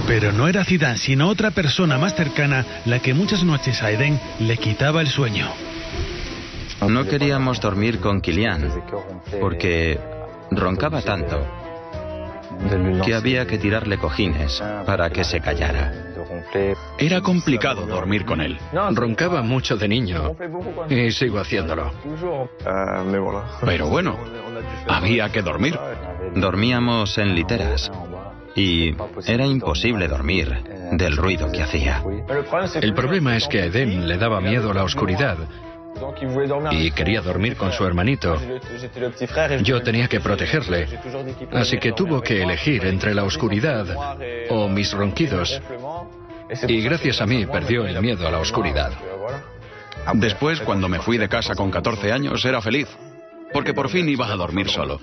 Pero no era Zidane, sino otra persona más cercana la que muchas noches a Eden le quitaba el sueño. No queríamos dormir con Kylian porque roncaba tanto que había que tirarle cojines para que se callara. Era complicado dormir con él. Roncaba mucho de niño y sigo haciéndolo. Pero bueno, había que dormir. Dormíamos en literas y era imposible dormir del ruido que hacía. El problema es que a Eden le daba miedo la oscuridad y quería dormir con su hermanito. Yo tenía que protegerle, así que tuvo que elegir entre la oscuridad o mis ronquidos. Y gracias a mí perdió el miedo a la oscuridad. Después, cuando me fui de casa con 14 años, era feliz, porque por fin iba a dormir solo.